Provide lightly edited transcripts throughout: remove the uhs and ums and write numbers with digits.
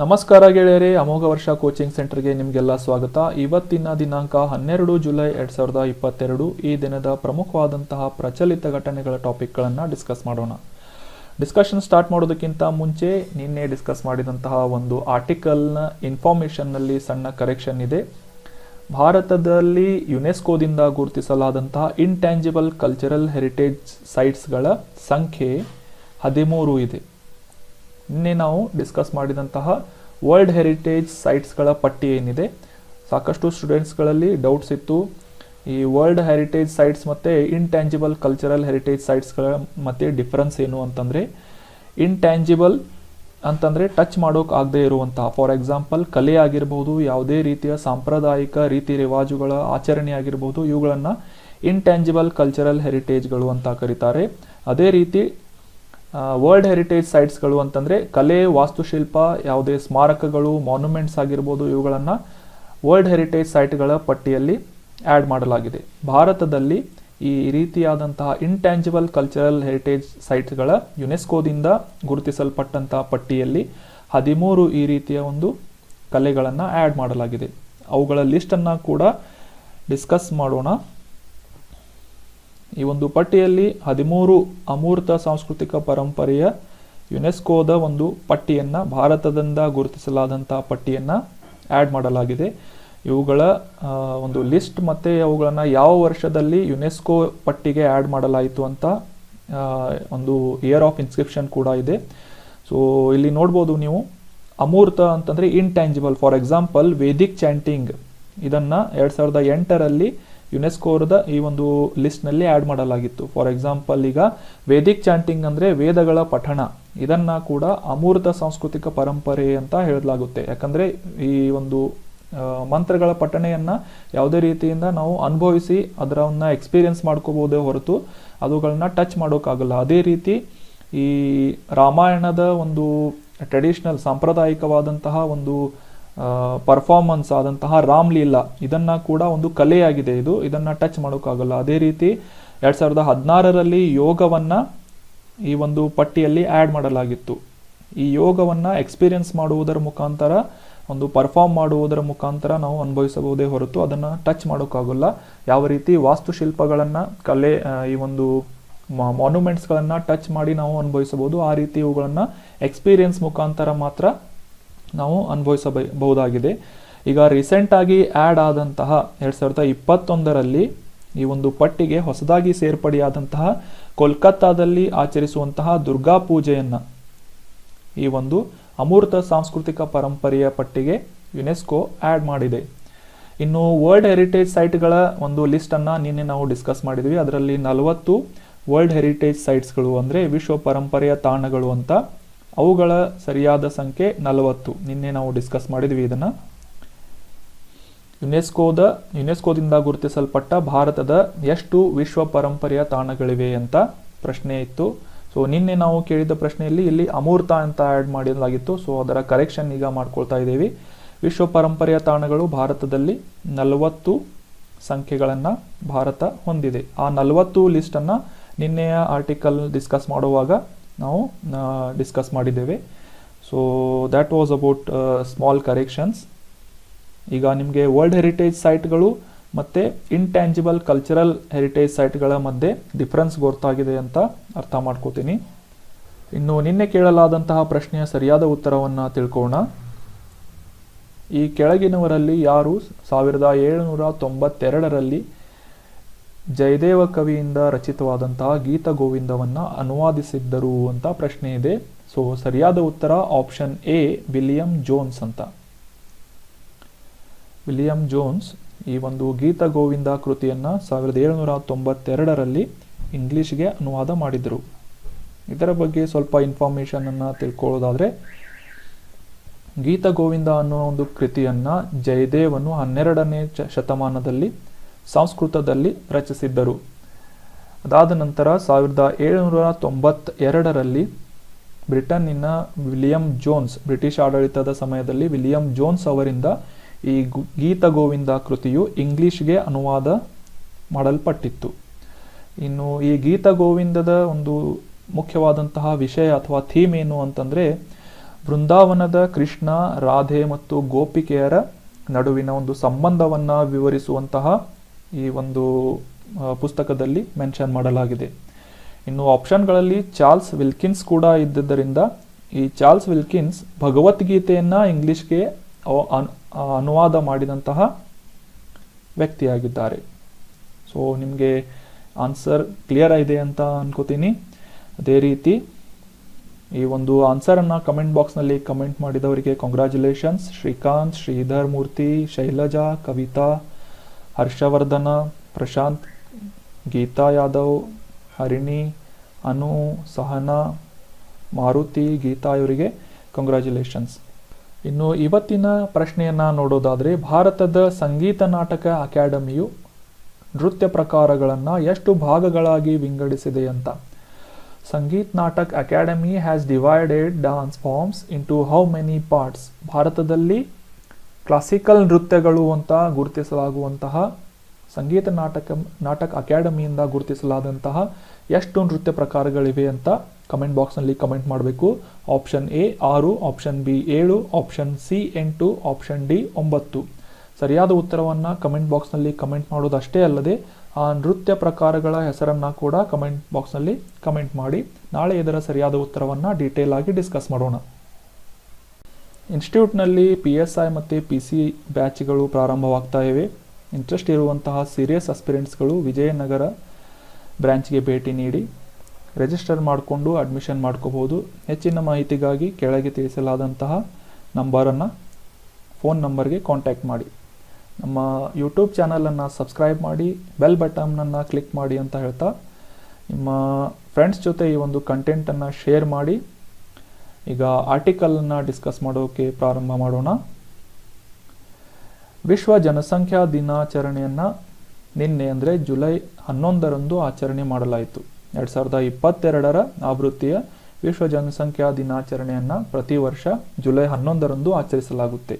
ನಮಸ್ಕಾರ ಗೆಳೆಯರೇ, ಅಮೋಘ ವರ್ಷ ಕೋಚಿಂಗ್ ಸೆಂಟರ್ಗೆ ನಿಮಗೆಲ್ಲ ಸ್ವಾಗತ. ಇವತ್ತಿನ ದಿನಾಂಕ 12 ಜುಲೈ 2022. ಈ ದಿನದ ಪ್ರಮುಖವಾದಂತಹ ಪ್ರಚಲಿತ ಘಟನೆಗಳ ಟಾಪಿಕ್ಗಳನ್ನು ಡಿಸ್ಕಸ್ ಮಾಡೋಣ. ಡಿಸ್ಕಷನ್ ಸ್ಟಾರ್ಟ್ ಮಾಡೋದಕ್ಕಿಂತ ಮುಂಚೆ ನಿನ್ನೆ ಡಿಸ್ಕಸ್ ಮಾಡಿದಂತಹ ಒಂದು ಆರ್ಟಿಕಲ್ನ ಇನ್ಫಾರ್ಮೇಷನ್ನಲ್ಲಿ ಸಣ್ಣ ಕರೆಕ್ಷನ್ ಇದೆ. ಭಾರತದಲ್ಲಿ ಯುನೆಸ್ಕೋದಿಂದ ಗುರುತಿಸಲಾದಂತಹ ಇಂಟ್ಯಾಂಜಿಬಲ್ ಕಲ್ಚರಲ್ ಹೆರಿಟೇಜ್ ಸೈಟ್ಸ್ಗಳ ಸಂಖ್ಯೆ 13 ಇದೆ. ನಿನ್ನೆ ನಾವು ಡಿಸ್ಕಸ್ ಮಾಡಿದಂತಹ ವರ್ಲ್ಡ್ ಹೆರಿಟೇಜ್ ಸೈಟ್ಸ್ಗಳ ಪಟ್ಟಿ ಏನಿದೆ, ಸಾಕಷ್ಟು ಸ್ಟೂಡೆಂಟ್ಸ್ಗಳಲ್ಲಿ ಡೌಟ್ಸ್ ಇತ್ತು. ಈ ವರ್ಲ್ಡ್ ಹೆರಿಟೇಜ್ ಸೈಟ್ಸ್ ಮತ್ತು ಇಂಟ್ಯಾಂಜಿಬಲ್ ಕಲ್ಚರಲ್ ಹೆರಿಟೇಜ್ ಸೈಟ್ಸ್ಗಳ ಮಧ್ಯೆ ಡಿಫ್ರೆನ್ಸ್ ಏನು ಅಂತಂದರೆ, ಇಂಟ್ಯಾಂಜಿಬಲ್ ಅಂತಂದರೆ ಟಚ್ ಮಾಡೋಕೆ ಆಗದೆ ಇರುವಂತಹ, ಫಾರ್ ಎಕ್ಸಾಂಪಲ್ ಕಲೆ ಆಗಿರ್ಬೋದು, ಯಾವುದೇ ರೀತಿಯ ಸಾಂಪ್ರದಾಯಿಕ ರೀತಿ ರಿವಾಜುಗಳ ಆಚರಣೆ ಆಗಿರ್ಬೋದು, ಇವುಗಳನ್ನು ಇಂಟ್ಯಾಂಜಿಬಲ್ ಕಲ್ಚರಲ್ ಹೆರಿಟೇಜ್ಗಳು ಅಂತ ಕರೀತಾರೆ. ಅದೇ ರೀತಿ ವರ್ಲ್ಡ್ ಹೆರಿಟೇಜ್ ಸೈಟ್ಸ್ಗಳು ಅಂತಂದರೆ ಕಲೆ, ವಾಸ್ತುಶಿಲ್ಪ, ಯಾವುದೇ ಸ್ಮಾರಕಗಳು, ಮಾನ್ಯುಮೆಂಟ್ಸ್ ಆಗಿರ್ಬೋದು, ಇವುಗಳನ್ನು ವರ್ಲ್ಡ್ ಹೆರಿಟೇಜ್ ಸೈಟ್ಗಳ ಪಟ್ಟಿಯಲ್ಲಿ ಆ್ಯಡ್ ಮಾಡಲಾಗಿದೆ. ಭಾರತದಲ್ಲಿ ಈ ರೀತಿಯಾದಂತಹ ಇಂಟ್ಯಾಂಜಿಬಲ್ ಕಲ್ಚರಲ್ ಹೆರಿಟೇಜ್ ಸೈಟ್ಗಳ ಯುನೆಸ್ಕೋದಿಂದ ಗುರುತಿಸಲ್ಪಟ್ಟಂತಹ ಪಟ್ಟಿಯಲ್ಲಿ 13 ಈ ರೀತಿಯ ಒಂದು ಕಲೆಗಳನ್ನು ಆ್ಯಡ್ ಮಾಡಲಾಗಿದೆ. ಅವುಗಳ ಲಿಸ್ಟನ್ನು ಕೂಡ ಡಿಸ್ಕಸ್ ಮಾಡೋಣ. ಈ ಒಂದು ಪಟ್ಟಿಯಲ್ಲಿ 13 ಅಮೂರ್ತ ಸಾಂಸ್ಕೃತಿಕ ಪರಂಪರೆಯ ಯುನೆಸ್ಕೋದ ಒಂದು ಪಟ್ಟಿಯನ್ನು, ಭಾರತದಿಂದ ಗುರುತಿಸಲಾದಂತಹ ಪಟ್ಟಿಯನ್ನು ಆ್ಯಡ್ ಮಾಡಲಾಗಿದೆ. ಇವುಗಳ ಒಂದು ಲಿಸ್ಟ್ ಮತ್ತು ಅವುಗಳನ್ನು ಯಾವ ವರ್ಷದಲ್ಲಿ ಯುನೆಸ್ಕೋ ಪಟ್ಟಿಗೆ ಆ್ಯಡ್ ಮಾಡಲಾಯಿತು ಅಂತ ಒಂದು ಇಯರ್ ಆಫ್ ಇನ್ಸ್ಕ್ರಿಪ್ಷನ್ ಕೂಡ ಇದೆ. ಸೊ ಇಲ್ಲಿ ನೋಡ್ಬೋದು ನೀವು, ಅಮೂರ್ತ ಅಂತಂದರೆ intangible. For example Vedic chanting, ಇದನ್ನು 2008ರಲ್ಲಿ ಯುನೆಸ್ಕೋದ ಈ ಒಂದು ಲಿಸ್ಟ್ನಲ್ಲಿ ಆ್ಯಡ್ ಮಾಡಲಾಗಿತ್ತು. ಫಾರ್ ಎಕ್ಸಾಂಪಲ್ ಈಗ ವೇದಿಕ್ ಚಾಂಟಿಂಗ್ ಅಂದರೆ ವೇದಗಳ ಪಠಣ, ಇದನ್ನು ಕೂಡ ಅಮೂರ್ತ ಸಾಂಸ್ಕೃತಿಕ ಪರಂಪರೆ ಅಂತ ಹೇಳಲಾಗುತ್ತೆ. ಯಾಕಂದರೆ ಈ ಒಂದು ಮಂತ್ರಗಳ ಪಠಣೆಯನ್ನು ಯಾವುದೇ ರೀತಿಯಿಂದ ನಾವು ಅನುಭವಿಸಿ ಅದರನ್ನು ಎಕ್ಸ್ಪೀರಿಯನ್ಸ್ ಮಾಡ್ಕೋಬೋದೇ ಹೊರತು ಅವುಗಳನ್ನ ಟಚ್ ಮಾಡೋಕ್ಕಾಗಲ್ಲ. ಅದೇ ರೀತಿ ಈ ರಾಮಾಯಣದ ಒಂದು ಟ್ರೆಡಿಷ್ನಲ್ ಸಾಂಪ್ರದಾಯಿಕವಾದಂತಹ ಒಂದು ಪರ್ಫಾರ್ಮೆನ್ಸ್ ಆದಂತಹ ರಾಮ್ಲೀಲಾ, ಇದನ್ನು ಕೂಡ ಒಂದು ಕಲೆಯಾಗಿದೆ, ಇದನ್ನು ಟಚ್ ಮಾಡೋಕ್ಕಾಗಲ್ಲ. ಅದೇ ರೀತಿ 2016ರಲ್ಲಿ ಯೋಗವನ್ನು ಈ ಒಂದು ಪಟ್ಟಿಯಲ್ಲಿ ಆ್ಯಡ್ ಮಾಡಲಾಗಿತ್ತು. ಈ ಯೋಗವನ್ನು ಎಕ್ಸ್ಪೀರಿಯನ್ಸ್ ಮಾಡುವುದರ ಮುಖಾಂತರ, ಒಂದು ಪರ್ಫಾರ್ಮ್ ಮಾಡುವುದರ ಮುಖಾಂತರ ನಾವು ಅನುಭವಿಸಬಹುದೇ ಹೊರತು ಅದನ್ನು ಟಚ್ ಮಾಡೋಕ್ಕಾಗಲ್ಲ. ಯಾವ ರೀತಿ ವಾಸ್ತುಶಿಲ್ಪಗಳನ್ನು, ಕಲೆ, ಈ ಒಂದು ಮಾನ್ಯುಮೆಂಟ್ಸ್ಗಳನ್ನು ಟಚ್ ಮಾಡಿ ನಾವು ಅನುಭವಿಸಬಹುದು, ಆ ರೀತಿ ಇವುಗಳನ್ನು ಎಕ್ಸ್ಪೀರಿಯನ್ಸ್ ಮುಖಾಂತರ ಮಾತ್ರ ನಾವು ಅನುಭವಿಸಬಹುದಾಗಿದೆ. ಈಗ ರೀಸೆಂಟಾಗಿ ಆ್ಯಡ್ ಆದಂತಹ 2021ರಲ್ಲಿ ಈ ಒಂದು ಪಟ್ಟಿಗೆ ಹೊಸದಾಗಿ ಸೇರ್ಪಡೆಯಾದಂತಹ ಕೋಲ್ಕತ್ತಾದಲ್ಲಿ ಆಚರಿಸುವಂತಹ ದುರ್ಗಾ ಪೂಜೆಯನ್ನು ಈ ಒಂದು ಅಮೂರ್ತ ಸಾಂಸ್ಕೃತಿಕ ಪರಂಪರೆಯ ಪಟ್ಟಿಗೆ ಯುನೆಸ್ಕೋ ಆ್ಯಡ್ ಮಾಡಿದೆ. ಇನ್ನು ವರ್ಲ್ಡ್ ಹೆರಿಟೇಜ್ ಸೈಟ್ಗಳ ಒಂದು ಲಿಸ್ಟನ್ನು ನಿನ್ನೆ ನಾವು ಡಿಸ್ಕಸ್ ಮಾಡಿದ್ವಿ. ಅದರಲ್ಲಿ 40 ವರ್ಲ್ಡ್ ಹೆರಿಟೇಜ್ ಸೈಟ್ಸ್ಗಳು ಅಂದರೆ ವಿಶ್ವ ಪರಂಪರೆಯ ತಾಣಗಳು ಅಂತ, ಅವುಗಳ ಸರಿಯಾದ ಸಂಖ್ಯೆ 40. ನಿನ್ನೆ ನಾವು ಡಿಸ್ಕಸ್ ಮಾಡಿದ್ವಿ ಇದನ್ನು. ಯುನೆಸ್ಕೋದಿಂದ ಗುರುತಿಸಲ್ಪಟ್ಟ ಭಾರತದ ಎಷ್ಟು ವಿಶ್ವ ಪರಂಪರೆಯ ತಾಣಗಳಿವೆ ಅಂತ ಪ್ರಶ್ನೆ ಇತ್ತು. ಸೊ ನಿನ್ನೆ ನಾವು ಕೇಳಿದ ಪ್ರಶ್ನೆಯಲ್ಲಿ ಇಲ್ಲಿ ಅಮೂರ್ತ ಅಂತ ಆ್ಯಡ್ ಮಾಡಲಾಗಿತ್ತು. ಸೊ ಅದರ ಕರೆಕ್ಷನ್ ಈಗ ಮಾಡ್ಕೊಳ್ತಾ ಇದ್ದೀವಿ. ವಿಶ್ವ ಪರಂಪರೆಯ ತಾಣಗಳು ಭಾರತದಲ್ಲಿ 40 ಸಂಖ್ಯೆಗಳನ್ನು ಭಾರತ ಹೊಂದಿದೆ. ಆ 40 ಲಿಸ್ಟನ್ನು ನಿನ್ನೆಯ ಆರ್ಟಿಕಲ್ ಡಿಸ್ಕಸ್ ಮಾಡುವಾಗ ನಾವು ಡಿಸ್ಕಸ್ ಮಾಡಿದ್ದೇವೆ. So that was about small corrections. ಈಗ ನಿಮಗೆ ವರ್ಲ್ಡ್ ಹೆರಿಟೇಜ್ ಸೈಟ್ಗಳು ಮತ್ತು ಇಂಟ್ಯಾಂಜಿಬಲ್ ಕಲ್ಚರಲ್ ಹೆರಿಟೇಜ್ ಸೈಟ್ಗಳ ಮಧ್ಯೆ ಡಿಫ್ರೆನ್ಸ್ ಗೊತ್ತಾಗಿದೆ ಅಂತ ಅರ್ಥ ಮಾಡ್ಕೋತೀನಿ. ಇನ್ನು ನಿನ್ನೆ ಕೇಳಲಾದಂತಹ ಪ್ರಶ್ನೆಯ ಸರಿಯಾದ ಉತ್ತರವನ್ನು ತಿಳ್ಕೋಣ. ಈ ಕೆಳಗಿನವರಲ್ಲಿ ಯಾರು 1792ರಲ್ಲಿ ಜಯದೇವ ಕವಿಯಿಂದ ರಚಿತವಾದಂತಹ ಗೀತ ಗೋವಿಂದವನ್ನು ಅನುವಾದಿಸಿದ್ದರು ಅಂತ ಪ್ರಶ್ನೆ ಇದೆ. ಸೊ ಸರಿಯಾದ ಉತ್ತರ ಆಪ್ಷನ್ ಎ, ವಿಲಿಯಂ ಜೋನ್ಸ್ ಅಂತ. ವಿಲಿಯಂ ಜೋನ್ಸ್ ಈ ಒಂದು ಗೀತ ಗೋವಿಂದ ಕೃತಿಯನ್ನು 1792ರಲ್ಲಿ ಇಂಗ್ಲಿಷ್ಗೆ ಅನುವಾದ ಮಾಡಿದರು. ಇದರ ಬಗ್ಗೆ ಸ್ವಲ್ಪ ಇನ್ಫಾರ್ಮೇಷನನ್ನು ತಿಳ್ಕೊಳ್ಳೋದಾದರೆ, ಗೀತ ಗೋವಿಂದ ಅನ್ನೋ ಒಂದು ಕೃತಿಯನ್ನು ಜಯದೇವನು 12ನೇ ಶತಮಾನದಲ್ಲಿ ಸಂಸ್ಕೃತದಲ್ಲಿ ರಚಿಸಿದ್ದರು. ಅದಾದ ನಂತರ 1792ರಲ್ಲಿ ಬ್ರಿಟನ್ನಿನ ವಿಲಿಯಂ ಜೋನ್ಸ್, ಬ್ರಿಟಿಷ್ ಆಡಳಿತದ ಸಮಯದಲ್ಲಿ ವಿಲಿಯಂ ಜೋನ್ಸ್ ಅವರಿಂದ ಈ ಗೀತ ಗೋವಿಂದ ಕೃತಿಯು ಇಂಗ್ಲಿಷ್ಗೆ ಅನುವಾದ ಮಾಡಲ್ಪಟ್ಟಿತ್ತು. ಇನ್ನು ಈ ಗೀತ ಗೋವಿಂದದ ಒಂದು ಮುಖ್ಯವಾದಂತಹ ವಿಷಯ ಅಥವಾ ಥೀಮ್ ಏನು ಅಂತಂದರೆ, ಬೃಂದಾವನದ ಕೃಷ್ಣ, ರಾಧೆ ಮತ್ತು ಗೋಪಿಕೆಯರ ನಡುವಿನ ಒಂದು ಸಂಬಂಧವನ್ನ ವಿವರಿಸುವಂತಹ ಈ ಒಂದು ಪುಸ್ತಕದಲ್ಲಿ ಮೆನ್ಷನ್ ಮಾಡಲಾಗಿದೆ. ಇನ್ನು ಆಪ್ಷನ್ಗಳಲ್ಲಿ ಚಾರ್ಲ್ಸ್ ವಿಲ್ಕಿನ್ಸ್ ಕೂಡ ಇದ್ದಿದ್ದರಿಂದ ಈ ಚಾರ್ಲ್ಸ್ ವಿಲ್ಕಿನ್ಸ್ ಭಗವದ್ಗೀತೆಯನ್ನ ಇಂಗ್ಲಿಷ್ಗೆ ಅನುವಾದ ಮಾಡಿದಂತಹ ವ್ಯಕ್ತಿಯಾಗಿದ್ದಾರೆ. ಸೊ ನಿಮಗೆ ಆನ್ಸರ್ ಕ್ಲಿಯರ್ ಆಗಿದೆ ಅಂತ ಅನ್ಕೋತೀನಿ. ಅದೇ ರೀತಿ ಈ ಒಂದು ಆನ್ಸರನ್ನು ಕಮೆಂಟ್ ಬಾಕ್ಸ್ನಲ್ಲಿ ಕಮೆಂಟ್ ಮಾಡಿದವರಿಗೆ ಕಂಗ್ರ್ಯಾಚುಲೇಷನ್ಸ್. ಶ್ರೀಕಾಂತ್, ಶ್ರೀಧರ್ ಮೂರ್ತಿ, ಶೈಲಜಾ, ಕವಿತಾ, ಹರ್ಷವರ್ಧನ, ಪ್ರಶಾಂತ್, ಗೀತಾ ಯಾದವ್, ಹರಿಣಿ, ಅನು, ಸಹನಾ, ಮಾರುತಿ, ಗೀತಾ ಇವರಿಗೆ ಕಂಗ್ರ್ಯಾಚುಲೇಷನ್ಸ್. ಇನ್ನು ಇವತ್ತಿನ ಪ್ರಶ್ನೆಯನ್ನು ನೋಡೋದಾದರೆ, ಭಾರತದ ಸಂಗೀತ ನಾಟಕ ಅಕಾಡೆಮಿಯು ನೃತ್ಯ ಪ್ರಕಾರಗಳನ್ನು ಎಷ್ಟು ಭಾಗಗಳಾಗಿ ವಿಂಗಡಿಸಿದೆ ಅಂತ. Sangeet Natak Akademi has divided dance forms into how many parts. ಭಾರತದಲ್ಲಿ ನೃತ್ಯಗಳು ಅಂತ ಗುರುತಿಸಲಾಗುವಂತಹ ಸಂಗೀತ ನಾಟಕ ಅಕಾಡೆಮಿಯಿಂದ ಗುರುತಿಸಲಾದಂತಹ ಎಷ್ಟು ನೃತ್ಯ ಪ್ರಕಾರಗಳಿವೆ ಅಂತ ಕಮೆಂಟ್ ಬಾಕ್ಸ್ನಲ್ಲಿ ಕಮೆಂಟ್ ಮಾಡಬೇಕು. Option A 6, option B 7, option C 8, option D 9. ಸರಿಯಾದ ಉತ್ತರವನ್ನು ಕಮೆಂಟ್ ಬಾಕ್ಸ್ನಲ್ಲಿ ಕಮೆಂಟ್ ಮಾಡೋದಷ್ಟೇ ಅಲ್ಲದೆ ಆ ನೃತ್ಯ ಪ್ರಕಾರಗಳ ಹೆಸರನ್ನು ಕೂಡ ಕಮೆಂಟ್ ಬಾಕ್ಸ್ನಲ್ಲಿ ಕಮೆಂಟ್ ಮಾಡಿ. ನಾಳೆ ಇದರ ಸರಿಯಾದ ಉತ್ತರವನ್ನು ಡೀಟೇಲ್ ಆಗಿ ಡಿಸ್ಕಸ್ ಮಾಡೋಣ. ಇನ್ಸ್ಟಿಟ್ಯೂಟ್ನಲ್ಲಿ PSI ಮತ್ತು PC ಬ್ಯಾಚ್ಗಳು ಪ್ರಾರಂಭವಾಗ್ತಾ ಇವೆ. ಇಂಟ್ರೆಸ್ಟ್ ಇರುವಂತಹ ಸೀರಿಯಸ್ ಅಸ್ಪಿರೆಂಟ್ಸ್ಗಳು ವಿಜಯನಗರ ಬ್ರಾಂಚ್ಗೆ ಭೇಟಿ ನೀಡಿ ರಿಜಿಸ್ಟರ್ ಮಾಡಿಕೊಂಡು ಅಡ್ಮಿಷನ್ ಮಾಡ್ಕೋಬಹುದು. ಹೆಚ್ಚಿನ ಮಾಹಿತಿಗಾಗಿ ಕೆಳಗೆ ತಿಳಿಸಲಾದಂತಹ ಫೋನ್ ನಂಬರ್ಗೆ ಕಾಂಟ್ಯಾಕ್ಟ್ ಮಾಡಿ. ನಮ್ಮ ಯೂಟ್ಯೂಬ್ ಚಾನಲನ್ನು ಸಬ್ಸ್ಕ್ರೈಬ್ ಮಾಡಿ, ಬೆಲ್ ಬಟನ್ನನ್ನು ಕ್ಲಿಕ್ ಮಾಡಿ ಅಂತ ಹೇಳ್ತಾ ನಿಮ್ಮ ಫ್ರೆಂಡ್ಸ್ ಜೊತೆ ಈ ಒಂದು ಕಂಟೆಂಟನ್ನು ಶೇರ್ ಮಾಡಿ. ಈಗ ಆರ್ಟಿಕಲನ್ನು ಡಿಸ್ಕಸ್ ಮಾಡೋಕ್ಕೆ ಪ್ರಾರಂಭ ಮಾಡೋಣ. ವಿಶ್ವ ಜನಸಂಖ್ಯಾ ದಿನಾಚರಣೆಯನ್ನು ನಿನ್ನೆ ಅಂದರೆ ಜುಲೈ 11ರಂದು ಆಚರಣೆ ಮಾಡಲಾಯಿತು. 2022ರ ಆವೃತ್ತಿಯ ವಿಶ್ವ ಜನಸಂಖ್ಯಾ ದಿನಾಚರಣೆಯನ್ನು ಪ್ರತಿ ವರ್ಷ ಜುಲೈ 11ರಂದು ಆಚರಿಸಲಾಗುತ್ತೆ.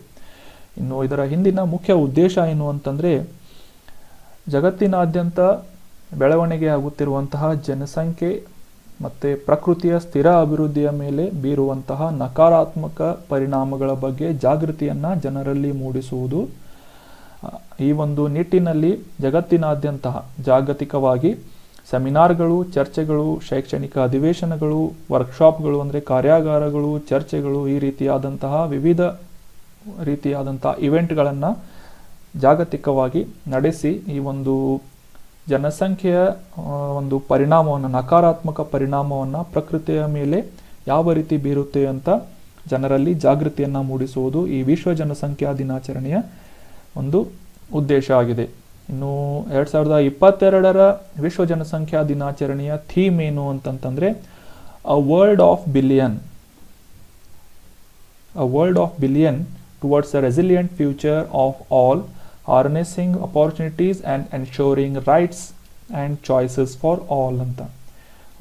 ಇನ್ನು ಇದರ ಹಿಂದಿನ ಮುಖ್ಯ ಉದ್ದೇಶ ಏನು ಅಂತಂದರೆ, ಜಗತ್ತಿನಾದ್ಯಂತ ಬೆಳವಣಿಗೆ ಆಗುತ್ತಿರುವಂತಹ ಜನಸಂಖ್ಯೆ ಮತ್ತು ಪ್ರಕೃತಿಯ ಸ್ಥಿರ ಅಭಿವೃದ್ಧಿಯ ಮೇಲೆ ಬೀರುವಂತಹ ನಕಾರಾತ್ಮಕ ಪರಿಣಾಮಗಳ ಬಗ್ಗೆ ಜಾಗೃತಿಯನ್ನು ಜನರಲ್ಲಿ ಮೂಡಿಸುವುದು. ಈ ಒಂದು ನಿಟ್ಟಿನಲ್ಲಿ ಜಗತ್ತಿನಾದ್ಯಂತ ಜಾಗತಿಕವಾಗಿ ಸೆಮಿನಾರ್ಗಳು, ಚರ್ಚೆಗಳು, ಶೈಕ್ಷಣಿಕ ಅಧಿವೇಶನಗಳು, ವರ್ಕ್ಶಾಪ್ಗಳು ಅಂದರೆ ಕಾರ್ಯಾಗಾರಗಳು, ಚರ್ಚೆಗಳು, ಈ ರೀತಿಯಾದಂತಹ ವಿವಿಧ ರೀತಿಯಾದಂತಹ ಇವೆಂಟ್ಗಳನ್ನು ಜಾಗತಿಕವಾಗಿ ನಡೆಸಿ ಈ ಒಂದು ಜನಸಂಖ್ಯೆಯ ಒಂದು ಪರಿಣಾಮವನ್ನು, ನಕಾರಾತ್ಮಕ ಪರಿಣಾಮವನ್ನು ಪ್ರಕೃತಿಯ ಮೇಲೆ ಯಾವ ರೀತಿ ಬೀರುತ್ತೆ ಅಂತ ಜನರಲ್ಲಿ ಜಾಗೃತಿಯನ್ನು ಮೂಡಿಸುವುದು ಈ ವಿಶ್ವ ಜನಸಂಖ್ಯಾ ದಿನಾಚರಣೆಯ ಒಂದು ಉದ್ದೇಶ ಆಗಿದೆ. ಇನ್ನು 2022ರ ವಿಶ್ವ ಜನಸಂಖ್ಯಾ ದಿನಾಚರಣೆಯ ಥೀಮ್ ಏನು ಅಂತಂತಂದರೆ a world of billion towards a resilient future of all, harnessing opportunities and ensuring rights and choices for all ಅಂತ.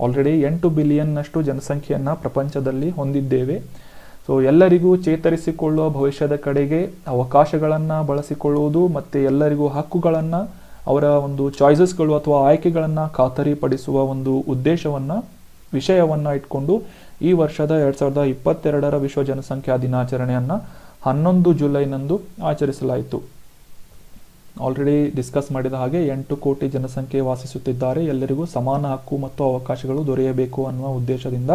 ಆಲ್ರೆಡಿ 8 ಬಿಲಿಯನ್ನಷ್ಟು ಜನಸಂಖ್ಯೆಯನ್ನು ಪ್ರಪಂಚದಲ್ಲಿ ಹೊಂದಿದ್ದೇವೆ. ಸೊ ಎಲ್ಲರಿಗೂ ಚೇತರಿಸಿಕೊಳ್ಳುವ ಭವಿಷ್ಯದ ಕಡೆಗೆ ಅವಕಾಶಗಳನ್ನು ಬಳಸಿಕೊಳ್ಳುವುದು ಮತ್ತು ಎಲ್ಲರಿಗೂ ಹಕ್ಕುಗಳನ್ನು, ಅವರ ಒಂದು ಚಾಯ್ಸಸ್ಗಳು ಅಥವಾ ಆಯ್ಕೆಗಳನ್ನು ಖಾತರಿಪಡಿಸುವ ಒಂದು ವಿಷಯವನ್ನು ಇಟ್ಕೊಂಡು ಈ ವರ್ಷದ 2022ರ ವಿಶ್ವ ಜನಸಂಖ್ಯಾ ದಿನಾಚರಣೆಯನ್ನು 11 ಜುಲೈನಂದು ಆಚರಿಸಲಾಯಿತು. ಆಲ್ರೆಡಿ ಡಿಸ್ಕಸ್ ಮಾಡಿದ ಹಾಗೆ 8 ಕೋಟಿ ಜನಸಂಖ್ಯೆ ವಾಸಿಸುತ್ತಿದ್ದಾರೆ. ಎಲ್ಲರಿಗೂ ಸಮಾನ ಹಕ್ಕು ಮತ್ತು ಅವಕಾಶಗಳು ದೊರೆಯಬೇಕು ಅನ್ನುವ ಉದ್ದೇಶದಿಂದ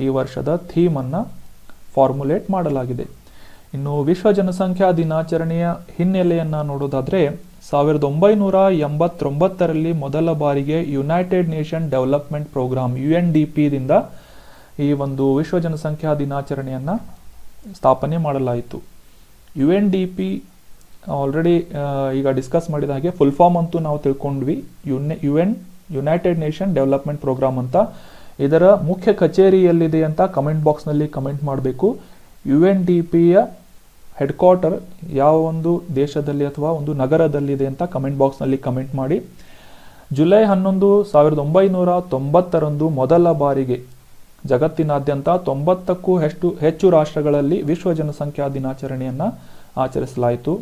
ಈ ವರ್ಷದ ಥೀಮನ್ನು ಫಾರ್ಮುಲೇಟ್ ಮಾಡಲಾಗಿದೆ. ಇನ್ನು ವಿಶ್ವ ಜನಸಂಖ್ಯಾ ದಿನಾಚರಣೆಯ ಹಿನ್ನೆಲೆಯನ್ನು ನೋಡೋದಾದರೆ 1989ರಲ್ಲಿ ಮೊದಲ ಬಾರಿಗೆ ಯುನೈಟೆಡ್ ನೇಷನ್ ಡೆವಲಪ್ಮೆಂಟ್ ಪ್ರೋಗ್ರಾಮ್ UNDPದಿಂದ ಈ ಒಂದು ವಿಶ್ವ ಜನಸಂಖ್ಯಾ ದಿನಾಚರಣೆಯನ್ನು ಸ್ಥಾಪನೆ ಮಾಡಲಾಯಿತು. UNDP ಆಲ್ರೆಡಿ ಈಗ ಡಿಸ್ಕಸ್ ಮಾಡಿದ ಹಾಗೆ ಫುಲ್ ಫಾರ್ಮ್ ಅಂತೂ ನಾವು ತಿಳ್ಕೊಂಡ್ವಿ, ಯುನೈಟೆಡ್ ನೇಷನ್ ಡೆವಲಪ್ಮೆಂಟ್ ಪ್ರೋಗ್ರಾಮ್ ಅಂತ. ಇದರ ಮುಖ್ಯ ಕಚೇರಿ ಎಲ್ಲಿದೆ ಅಂತ ಕಮೆಂಟ್ ಬಾಕ್ಸ್ನಲ್ಲಿ ಕಮೆಂಟ್ ಮಾಡಬೇಕು. UNDPಯ ಹೆಡ್ ಕ್ವಾರ್ಟರ್ ಯಾವ ಒಂದು ದೇಶದಲ್ಲಿ ಅಥವಾ ಒಂದು ನಗರದಲ್ಲಿದೆ ಅಂತ ಕಮೆಂಟ್ ಬಾಕ್ಸ್ನಲ್ಲಿ ಕಮೆಂಟ್ ಮಾಡಿ. ಜುಲೈ 11, 1990ರಂದು ಮೊದಲ ಬಾರಿಗೆ ಜಗತ್ತಿನಾದ್ಯಂತ 90ಕ್ಕೂ ಹೆಚ್ಚು ರಾಷ್ಟ್ರಗಳಲ್ಲಿ ವಿಶ್ವ ಜನಸಂಖ್ಯಾ ದಿನಾಚರಣೆಯನ್ನು ಆಚರಿಸಲಾಯಿತು.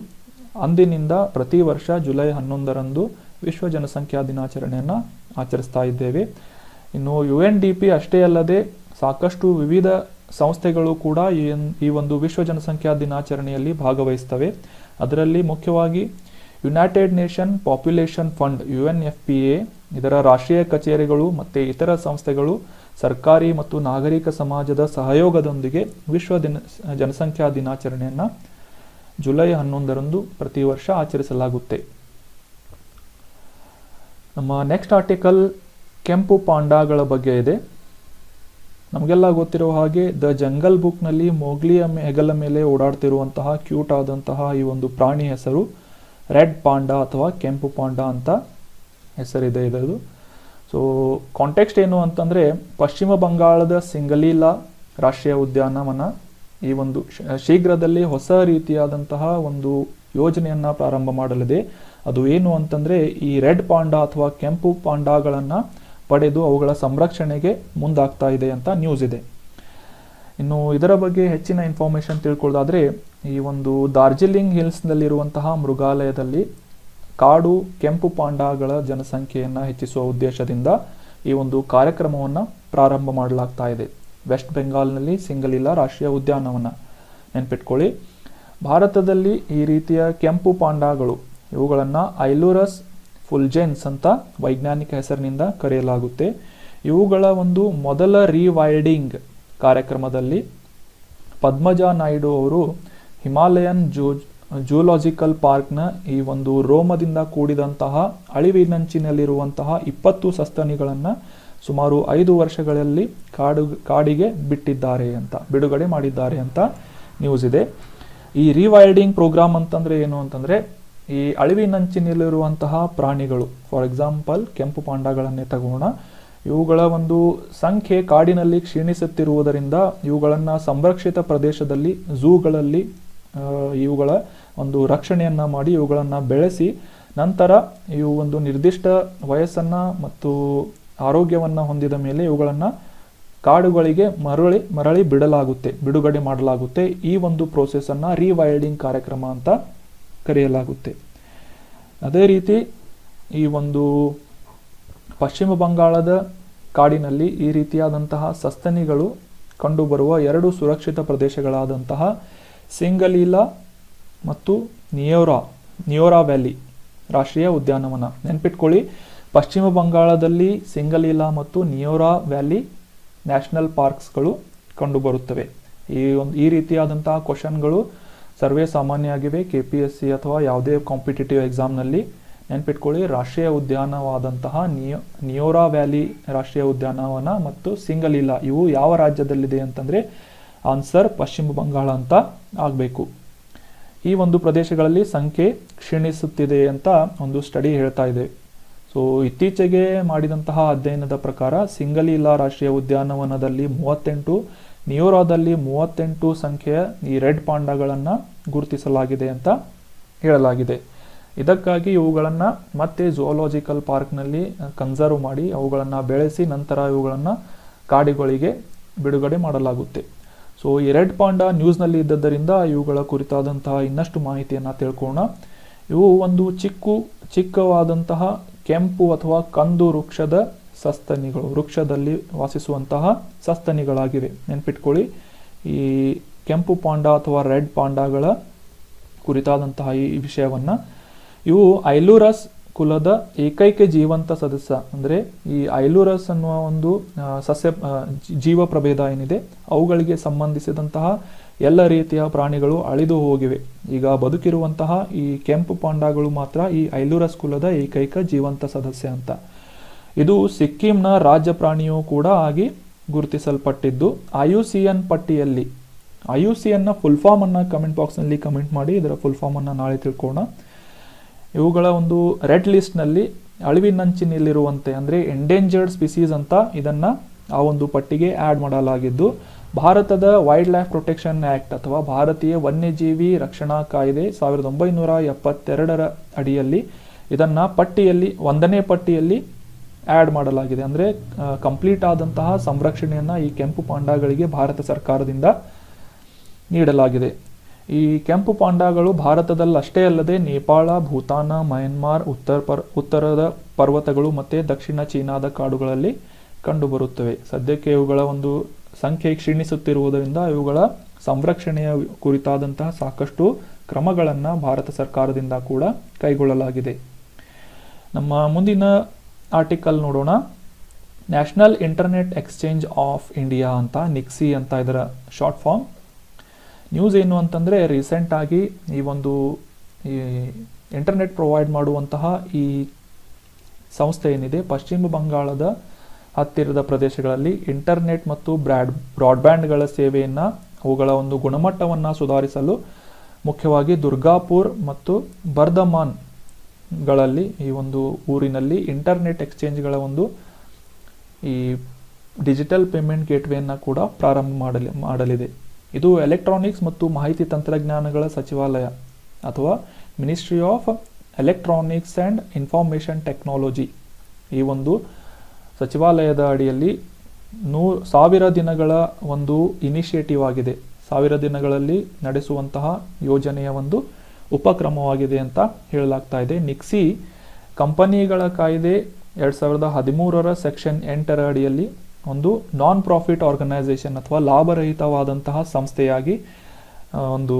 ಅಂದಿನಿಂದ ಪ್ರತಿ ವರ್ಷ ಜುಲೈ 11ರಂದು ವಿಶ್ವ ಜನಸಂಖ್ಯಾ ದಿನಾಚರಣೆಯನ್ನು ಆಚರಿಸ್ತಾ ಇದ್ದೇವೆ. ಇನ್ನು UNDP ಅಷ್ಟೇ ಅಲ್ಲದೆ ಸಾಕಷ್ಟು ವಿವಿಧ ಸಂಸ್ಥೆಗಳು ಕೂಡ ಈ ಒಂದು ವಿಶ್ವ ಜನಸಂಖ್ಯಾ ದಿನಾಚರಣೆಯಲ್ಲಿ ಭಾಗವಹಿಸ್ತವೆ. ಅದರಲ್ಲಿ ಮುಖ್ಯವಾಗಿ United nation population fund UNFPA ಇದರ ರಾಷ್ಟ್ರೀಯ ಕಚೇರಿಗಳು ಮತ್ತು ಇತರ ಸಂಸ್ಥೆಗಳು ಸರ್ಕಾರಿ ಮತ್ತು ನಾಗರಿಕ ಸಮಾಜದ ಸಹಯೋಗದೊಂದಿಗೆ ವಿಶ್ವ ಜನಸಂಖ್ಯಾ ದಿನಾಚರಣೆಯನ್ನು ಜುಲೈ 11ರಂದು ಪ್ರತಿ ವರ್ಷ ಆಚರಿಸಲಾಗುತ್ತೆ. ನಮ್ಮ ನೆಕ್ಸ್ಟ್ ಆರ್ಟಿಕಲ್ ಕೆಂಪು ಪಾಂಡಾಗಳ ಬಗ್ಗೆ ಇದೆ. ನಮಗೆಲ್ಲ ಗೊತ್ತಿರುವ ಹಾಗೆ ದ ಜಂಗಲ್ ಬುಕ್ನಲ್ಲಿ ಮೋಗ್ಲಿಯ ಹೆಗಲ ಮೇಲೆ ಓಡಾಡ್ತಿರುವಂತಹ ಕ್ಯೂಟ್ ಆದಂತಹ ಈ ಒಂದು ಪ್ರಾಣಿ ಹೆಸರು ರೆಡ್ ಪಾಂಡಾ ಅಥವಾ ಕೆಂಪು ಪಾಂಡಾ ಅಂತ ಹೆಸರಿದೆ ಇದರದು. ಸೊ ಕಾಂಟೆಕ್ಸ್ಟ್ ಏನು ಅಂತಂದರೆ, ಪಶ್ಚಿಮ ಬಂಗಾಳದ ಸಿಂಗಲೀಲಾ ರಾಷ್ಟ್ರೀಯ ಉದ್ಯಾನವನ ಈ ಒಂದು ಶೀಘ್ರದಲ್ಲಿ ಹೊಸ ರೀತಿಯಾದಂತಹ ಒಂದು ಯೋಜನೆಯನ್ನು ಪ್ರಾರಂಭ ಮಾಡಲಿದೆ. ಅದು ಏನು ಅಂತಂದರೆ, ಈ ರೆಡ್ ಪಾಂಡಾ ಅಥವಾ ಕೆಂಪು ಪಾಂಡಾಗಳನ್ನು ಪಡೆದು ಅವುಗಳ ಸಂರಕ್ಷಣೆಗೆ ಮುಂದಾಗ್ತಾ ಇದೆ ಅಂತ ನ್ಯೂಸ್ ಇದೆ. ಇನ್ನು ಇದರ ಬಗ್ಗೆ ಹೆಚ್ಚಿನ ಇನ್ಫಾರ್ಮೇಷನ್ ತಿಳ್ಕೊಳ್ಳೋದಾದರೆ, ಈ ಒಂದು ಡಾರ್ಜಿಲಿಂಗ್ ಹಿಲ್ಸ್ನಲ್ಲಿರುವಂತಹ ಮೃಗಾಲಯದಲ್ಲಿ ಕಾಡು ಕೆಂಪು ಪಾಂಡಾಗಳ ಜನಸಂಖ್ಯೆಯನ್ನು ಹೆಚ್ಚಿಸುವ ಉದ್ದೇಶದಿಂದ ಈ ಒಂದು ಕಾರ್ಯಕ್ರಮವನ್ನು ಪ್ರಾರಂಭ ಮಾಡಲಾಗ್ತಾ ಇದೆ. ವೆಸ್ಟ್ ಬೆಂಗಾಲ್ನಲ್ಲಿ ಸಿಂಗಲೀಲಾ ರಾಷ್ಟ್ರೀಯ ಉದ್ಯಾನವನ ನೆನ್ಪಿಟ್ಕೊಳ್ಳಿ. ಭಾರತದಲ್ಲಿ ಈ ರೀತಿಯ ಕೆಂಪು ಪಾಂಡಾಗಳು ಇವುಗಳನ್ನು ಐಲೂರಸ್ ಫುಲ್ಜೆನ್ಸ್ ಅಂತ ವೈಜ್ಞಾನಿಕ ಹೆಸರಿನಿಂದ ಕರೆಯಲಾಗುತ್ತೆ. ಇವುಗಳ ಒಂದು ಮೊದಲ ರೀವೈಲ್ಡಿಂಗ್ ಕಾರ್ಯಕ್ರಮದಲ್ಲಿ ಪದ್ಮಜಾ ನಾಯ್ಡು ಅವರು ಹಿಮಾಲಯನ್ ಜೂಲಾಜಿಕಲ್ ಪಾರ್ಕ್ನ ಈ ಒಂದು ರೋಮದಿಂದ ಕೂಡಿದಂತಹ ಅಳಿವಿನಂಚಿನಲ್ಲಿರುವಂತಹ 20 ಸಸ್ತನಿಗಳನ್ನು ಸುಮಾರು 5 ವರ್ಷಗಳಲ್ಲಿ ಕಾಡಿಗೆ ಬಿಡುಗಡೆ ಮಾಡಿದ್ದಾರೆ ಅಂತ ನ್ಯೂಸ್ ಇದೆ. ಈ ರೀವೈಲ್ಡಿಂಗ್ ಪ್ರೋಗ್ರಾಮ್ ಅಂತಂದ್ರೆ ಏನು ಅಂತಂದ್ರೆ, ಈ ಅಳಿವಿನಂಚಿನಲ್ಲಿರುವಂತಹ ಪ್ರಾಣಿಗಳು, ಫಾರ್ ಎಕ್ಸಾಂಪಲ್ ಕೆಂಪು ಪಾಂಡಾಗಳನ್ನೇ ತಗೋಣ, ಇವುಗಳ ಒಂದು ಸಂಖ್ಯೆ ಕಾಡಿನಲ್ಲಿ ಕ್ಷೀಣಿಸುತ್ತಿರುವುದರಿಂದ ಇವುಗಳನ್ನು ಸಂರಕ್ಷಿತ ಪ್ರದೇಶದಲ್ಲಿ ಝೂಗಳಲ್ಲಿ ಇವುಗಳ ಒಂದು ರಕ್ಷಣೆಯನ್ನು ಮಾಡಿ ಇವುಗಳನ್ನು ಬೆಳೆಸಿ ನಂತರ ಇವು ಒಂದು ನಿರ್ದಿಷ್ಟ ವಯಸ್ಸನ್ನು ಮತ್ತು ಆರೋಗ್ಯವನ್ನು ಹೊಂದಿದ ಮೇಲೆ ಇವುಗಳನ್ನು ಕಾಡುಗಳಿಗೆ ಮರಳಿ ಬಿಡುಗಡೆ ಮಾಡಲಾಗುತ್ತೆ. ಈ ಒಂದು ಪ್ರೋಸೆಸ್ಸನ್ನು ರೀವೈಲ್ಡಿಂಗ್ ಕಾರ್ಯಕ್ರಮ ಅಂತ ಕರೆಯಲಾಗುತ್ತೆ. ಅದೇ ರೀತಿ ಈ ಒಂದು ಪಶ್ಚಿಮ ಬಂಗಾಳದ ಕಾಡಿನಲ್ಲಿ ಈ ರೀತಿಯಾದಂತಹ ಸಸ್ತನಿಗಳು ಕಂಡುಬರುವ 2 ಸುರಕ್ಷಿತ ಪ್ರದೇಶಗಳಾದಂತಹ ಸಿಂಗಲೀಲಾ ಮತ್ತು ನಿಯೋರಾ ವ್ಯಾಲಿ ರಾಷ್ಟ್ರೀಯ ಉದ್ಯಾನವನ ನೆನ್ಪಿಟ್ಕೊಳ್ಳಿ. ಪಶ್ಚಿಮ ಬಂಗಾಳದಲ್ಲಿ ಸಿಂಗಲೀಲಾ ಮತ್ತು ನಿಯೋರಾ ವ್ಯಾಲಿ ನ್ಯಾಷನಲ್ ಪಾರ್ಕ್ಸ್ಗಳು ಕಂಡುಬರುತ್ತವೆ. ಈ ರೀತಿಯಾದಂತಹ ಕ್ವಶನ್ಗಳು ಸರ್ವೇ ಸಾಮಾನ್ಯ ಆಗಿವೆ KPSC ಅಥವಾ ಯಾವುದೇ ಕಾಂಪಿಟೇಟಿವ್ ಎಕ್ಸಾಮ್ನಲ್ಲಿ. ನೆನ್ಪಿಟ್ಕೊಳ್ಳಿ, ರಾಷ್ಟ್ರೀಯ ಉದ್ಯಾನವಾದಂತಹ ನಿಯೋರಾ ವ್ಯಾಲಿ ರಾಷ್ಟ್ರೀಯ ಉದ್ಯಾನವನ ಮತ್ತು ಸಿಂಗಲೀಲಾ ಇವು ಯಾವ ರಾಜ್ಯದಲ್ಲಿದೆ ಅಂತಂದರೆ ಆನ್ಸರ್ ಪಶ್ಚಿಮ ಬಂಗಾಳ ಅಂತ ಆಗಬೇಕು. ಈ ಒಂದು ಪ್ರದೇಶಗಳಲ್ಲಿ ಸಂಖ್ಯೆ ಕ್ಷೀಣಿಸುತ್ತಿದೆ ಅಂತ ಒಂದು ಸ್ಟಡಿ ಹೇಳ್ತಾ ಇದೆ. ಸೊ ಇತ್ತೀಚೆಗೆ ಮಾಡಿದಂತಹ ಅಧ್ಯಯನದ ಪ್ರಕಾರ ಸಿಂಗಲೀಲಾ ರಾಷ್ಟ್ರೀಯ ಉದ್ಯಾನವನದಲ್ಲಿ 38, ನಿಯೋರಾದಲ್ಲಿ 38 ಸಂಖ್ಯೆಯ ಈ ರೆಡ್ ಪಾಂಡಾಗಳನ್ನು ಗುರುತಿಸಲಾಗಿದೆ ಅಂತ ಹೇಳಲಾಗಿದೆ. ಇದಕ್ಕಾಗಿ ಇವುಗಳನ್ನು ಮತ್ತೆ ಝೂಲಾಜಿಕಲ್ ಪಾರ್ಕ್ನಲ್ಲಿ ಕನ್ಸರ್ವ್ ಮಾಡಿ ಅವುಗಳನ್ನು ಬೆಳೆಸಿ ನಂತರ ಇವುಗಳನ್ನು ಕಾಡುಗಳಿಗೆ ಬಿಡುಗಡೆ ಮಾಡಲಾಗುತ್ತೆ. ಸೊ ಈ ರೆಡ್ ಪಾಂಡಾ ನ್ಯೂಸ್ನಲ್ಲಿ ಇದ್ದದ್ದರಿಂದ ಇವುಗಳ ಕುರಿತಾದಂತಹ ಇನ್ನಷ್ಟು ಮಾಹಿತಿಯನ್ನು ತಿಳ್ಕೊಳ್ಳೋಣ. ಇವು ಒಂದು ಚಿಕ್ಕವಾದಂತಹ ಕೆಂಪು ಅಥವಾ ಕಂದು ವೃಕ್ಷದ ಸಸ್ತನಿಗಳು, ವೃಕ್ಷದಲ್ಲಿ ವಾಸಿಸುವಂತಹ ಸಸ್ತನಿಗಳಾಗಿವೆ. ನೆನ್ಪಿಟ್ಕೊಳ್ಳಿ, ಈ ಕೆಂಪು ಪಾಂಡಾ ಅಥವಾ ರೆಡ್ ಪಾಂಡಾಗಳ ಕುರಿತಾದಂತಹ ಈ ವಿಷಯವನ್ನು. ಇವು ಐಲೂರಸ್ ಕುಲದ ಏಕೈಕ ಜೀವಂತ ಸದಸ್ಯ. ಅಂದರೆ ಈ ಐಲೂರಸ್ ಅನ್ನುವ ಒಂದು ಜೀವ ಪ್ರಭೇದ ಏನಿದೆ ಅವುಗಳಿಗೆ ಸಂಬಂಧಿಸಿದಂತಹ ಎಲ್ಲ ರೀತಿಯ ಪ್ರಾಣಿಗಳು ಅಳಿದು ಹೋಗಿವೆ. ಈಗ ಬದುಕಿರುವಂತಹ ಈ ಕೆಂಪು ಪಾಂಡಾಗಳು ಮಾತ್ರ ಈ ಐಲೂರಸ್ ಕುಲದ ಏಕೈಕ ಜೀವಂತ ಸದಸ್ಯ ಅಂತ. ಇದು ಸಿಕ್ಕಿಂನ ರಾಜ್ಯ ಪ್ರಾಣಿಯೂ ಕೂಡ ಆಗಿ ಗುರುತಿಸಲ್ಪಟ್ಟಿದ್ದು IUCN ಪಟ್ಟಿಯಲ್ಲಿ. IUCN ಫುಲ್ ಫಾರ್ಮ್ ಅನ್ನು ಕಮೆಂಟ್ ಬಾಕ್ಸ್ನಲ್ಲಿ ಕಮೆಂಟ್ ಮಾಡಿ, ಇದರ ಫುಲ್ ಫಾರ್ಮ್ ಅನ್ನು ನಾಳೆ ತಿಳ್ಕೊಳ್ಳೋಣ. ಇವುಗಳ ಒಂದು ರೆಡ್ ಲಿಸ್ಟ್ನಲ್ಲಿ ಅಳಿವಿನಂಚಿನಲ್ಲಿರುವಂತೆ ಅಂದರೆ ಎಂಡೇಂಜರ್ಡ್ ಸ್ಪೀಸೀಸ್ ಅಂತ ಇದನ್ನು ಆ ಒಂದು ಪಟ್ಟಿಗೆ ಆ್ಯಡ್ ಮಾಡಲಾಗಿದ್ದು, ಭಾರತದ ವೈಲ್ಡ್ ಲೈಫ್ ಪ್ರೊಟೆಕ್ಷನ್ ಆ್ಯಕ್ಟ್ ಅಥವಾ ಭಾರತೀಯ ವನ್ಯಜೀವಿ ರಕ್ಷಣಾ ಕಾಯ್ದೆ 1972ರ ಅಡಿಯಲ್ಲಿ ಇದನ್ನು ಪಟ್ಟಿಯಲ್ಲಿ 1ನೇ ಪಟ್ಟಿಯಲ್ಲಿ ಆ್ಯಡ್ ಮಾಡಲಾಗಿದೆ. ಅಂದರೆ ಕಂಪ್ಲೀಟ್ ಆದಂತಹ ಸಂರಕ್ಷಣೆಯನ್ನು ಈ ಕೆಂಪು ಪಾಂಡಾಗಳಿಗೆ ಭಾರತ ಸರ್ಕಾರದಿಂದ ನೀಡಲಾಗಿದೆ. ಈ ಕೆಂಪು ಪಾಂಡಾಗಳು ಭಾರತದಲ್ಲಷ್ಟೇ ಅಲ್ಲದೆ ನೇಪಾಳ, ಭೂತಾನ, ಮಯನ್ಮಾರ್, ಉತ್ತರದ ಪರ್ವತಗಳು ಮತ್ತು ದಕ್ಷಿಣ ಚೀನಾದ ಕಾಡುಗಳಲ್ಲಿ ಕಂಡುಬರುತ್ತವೆ. ಸದ್ಯಕ್ಕೆ ಇವುಗಳ ಒಂದು ಸಂಖ್ಯೆ ಕ್ಷೀಣಿಸುತ್ತಿರುವುದರಿಂದ ಇವುಗಳ ಸಂರಕ್ಷಣೆಯ ಕುರಿತಾದಂತಹ ಸಾಕಷ್ಟು ಕ್ರಮಗಳನ್ನು ಭಾರತ ಸರ್ಕಾರದಿಂದ ಕೂಡ ಕೈಗೊಳ್ಳಲಾಗಿದೆ. ನಮ್ಮ ಮುಂದಿನ ಆರ್ಟಿಕಲ್ ನೋಡೋಣ. National internet exchange of India ಅಂತ, ನಿಕ್ಸಿ ಅಂತ ಇದರ ಶಾರ್ಟ್ ಫಾರ್ಮ್. ನ್ಯೂಸ್ ಏನು ಅಂತಂದರೆ, ರೀಸೆಂಟಾಗಿ ಈ ಇಂಟರ್ನೆಟ್ ಪ್ರೊವೈಡ್ ಮಾಡುವಂತಹ ಈ ಸಂಸ್ಥೆ ಏನಿದೆ, ಪಶ್ಚಿಮ ಬಂಗಾಳದ ಹತ್ತಿರದ ಪ್ರದೇಶಗಳಲ್ಲಿ ಇಂಟರ್ನೆಟ್ ಮತ್ತು ಬ್ರಾಡ್ಬ್ಯಾಂಡ್ಗಳ ಸೇವೆಯನ್ನು, ಅವುಗಳ ಒಂದು ಗುಣಮಟ್ಟವನ್ನು ಸುಧಾರಿಸಲು ಮುಖ್ಯವಾಗಿ ದುರ್ಗಾಪುರ್ ಮತ್ತು ಬರ್ಧಮಾನ್ಗಳಲ್ಲಿ ಈ ಒಂದು ಊರಿನಲ್ಲಿ ಇಂಟರ್ನೆಟ್ ಎಕ್ಸ್ಚೇಂಜ್ಗಳ ಒಂದು ಈ ಡಿಜಿಟಲ್ ಪೇಮೆಂಟ್ ಗೇಟ್ವೇಯನ್ನು ಕೂಡ ಪ್ರಾರಂಭ ಮಾಡಲಿದೆ. ಇದು ಎಲೆಕ್ಟ್ರಾನಿಕ್ಸ್ ಮತ್ತು ಮಾಹಿತಿ ತಂತ್ರಜ್ಞಾನಗಳ ಸಚಿವಾಲಯ ಅಥವಾ ministry of electronics and information technology ಈ ಒಂದು ಸಚಿವಾಲಯದ ಅಡಿಯಲ್ಲಿ 1000 ದಿನಗಳ ಒಂದು ಇನಿಷಿಯೇಟಿವ್ ಆಗಿದೆ. 1000 ದಿನಗಳಲ್ಲಿ ನಡೆಸುವಂತಹ ಯೋಜನೆಯ ಒಂದು ಉಪಕ್ರಮವಾಗಿದೆ ಅಂತ ಹೇಳಲಾಗ್ತಾ ಇದೆ. ನಿಕ್ಸಿ ಕಂಪನಿಗಳ ಕಾಯ್ದೆ 2013ರ ಸೆಕ್ಷನ್ 8ರ ಅಡಿಯಲ್ಲಿ ಒಂದು ನಾನ್ ಪ್ರಾಫಿಟ್ ಆರ್ಗನೈಸೇಷನ್ ಅಥವಾ ಲಾಭರಹಿತವಾದಂತಹ ಸಂಸ್ಥೆಯಾಗಿ ಒಂದು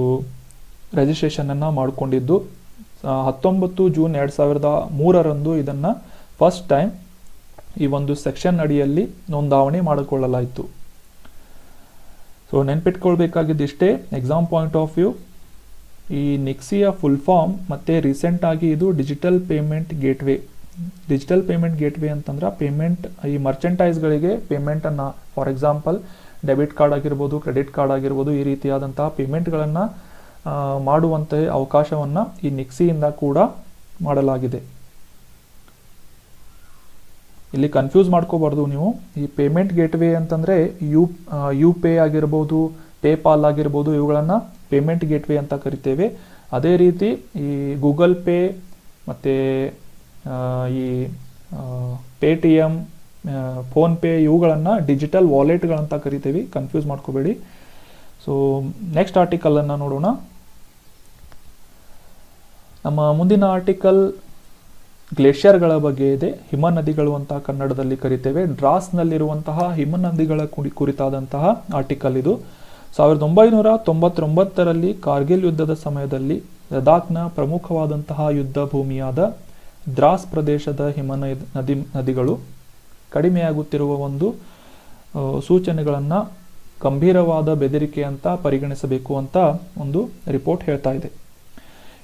ರಿಜಿಸ್ಟ್ರೇಷನನ್ನು ಮಾಡಿಕೊಂಡಿದ್ದು 19 ಜೂನ್ 2003ರಂದು ಇದನ್ನು ಫಸ್ಟ್ ಟೈಮ್ ಈ ಒಂದು ಸೆಕ್ಷನ್ ಅಡಿಯಲ್ಲಿ ನೋಂದಾವಣೆ ಮಾಡಿಕೊಳ್ಳಲಾಯಿತು. ಸೊ ನೆನ್ಪಿಟ್ಕೊಳ್ಬೇಕಾಗಿದ್ದಿಷ್ಟೇ ಎಕ್ಸಾಮ್ ಪಾಯಿಂಟ್ ಆಫ್ ವ್ಯೂ. ಈ ನಿಕ್ಸಿಯ ಫುಲ್ ಫಾರ್ಮ್ ಮತ್ತು ರೀಸೆಂಟಾಗಿ ಇದು digital payment gateway. Digital payment gateway ಅಂತಂದ್ರೆ ಪೇಮೆಂಟ್ ಈ ಮರ್ಚೆಂಟೈಸ್ಗಳಿಗೆ ಪೇಮೆಂಟನ್ನು, ಫಾರ್ ಎಕ್ಸಾಂಪಲ್ ಡೆಬಿಟ್ ಕಾರ್ಡ್ ಆಗಿರ್ಬೋದು, ಕ್ರೆಡಿಟ್ ಕಾರ್ಡ್ ಆಗಿರ್ಬೋದು, ಈ ರೀತಿಯಾದಂತಹ ಪೇಮೆಂಟ್ಗಳನ್ನು ಮಾಡುವಂಥ ಅವಕಾಶವನ್ನು ಈ ನಿಕ್ಸಿಯಿಂದ ಕೂಡ ಮಾಡಲಾಗಿದೆ. ಇಲ್ಲಿ ಕನ್ಫ್ಯೂಸ್ ಮಾಡ್ಕೋಬಾರ್ದು ನೀವು. ಈ ಪೇಮೆಂಟ್ ಗೇಟ್ವೇ ಅಂತಂದರೆ ಯು ಪೇ ಆಗಿರ್ಬೋದು, ಪೇಪಾಲ್ ಆಗಿರ್ಬೋದು, ಇವುಗಳನ್ನು ಪೇಮೆಂಟ್ ಗೇಟ್ವೇ ಅಂತ ಕರಿತೇವೆ. ಅದೇ ರೀತಿ ಈ ಗೂಗಲ್ ಪೇ ಮತ್ತು ಈ ಪೇಟಿಎಮ್, ಫೋನ್ಪೇ ಇವುಗಳನ್ನು ಡಿಜಿಟಲ್ ವಾಲೆಟ್ಗಳಂತ ಕರಿತೇವೆ. ಕನ್ಫ್ಯೂಸ್ ಮಾಡ್ಕೋಬೇಡಿ. ಸೊ ನೆಕ್ಸ್ಟ್ ಆರ್ಟಿಕಲನ್ನು ನೋಡೋಣ. ನಮ್ಮ ಮುಂದಿನ ಆರ್ಟಿಕಲ್ ಗ್ಲೇಷಿಯರ್ಗಳ ಬಗ್ಗೆ ಇದೆ. ಹಿಮನದಿಗಳು ಅಂತ ಕನ್ನಡದಲ್ಲಿ ಕರಿತೇವೆ. ಡ್ರಾಸ್ನಲ್ಲಿರುವಂತಹ ಹಿಮನದಿಗಳ ಕುರಿತಾದಂತಹ ಆರ್ಟಿಕಲ್ ಇದು. 1999ರಲ್ಲಿ ಕಾರ್ಗಿಲ್ ಯುದ್ಧದ ಸಮಯದಲ್ಲಿ ಲದಾಖ್ನ ಪ್ರಮುಖವಾದಂತಹ ಯುದ್ಧ ಭೂಮಿಯಾದ ದ್ರಾಸ್ ಪ್ರದೇಶದ ನದಿಗಳು ಕಡಿಮೆಯಾಗುತ್ತಿರುವ ಒಂದು ಸೂಚನೆಗಳನ್ನು ಗಂಭೀರವಾದ ಬೆದರಿಕೆ ಅಂತ ಪರಿಗಣಿಸಬೇಕು ಅಂತ ಒಂದು ರಿಪೋರ್ಟ್ ಹೇಳ್ತಾ ಇದೆ.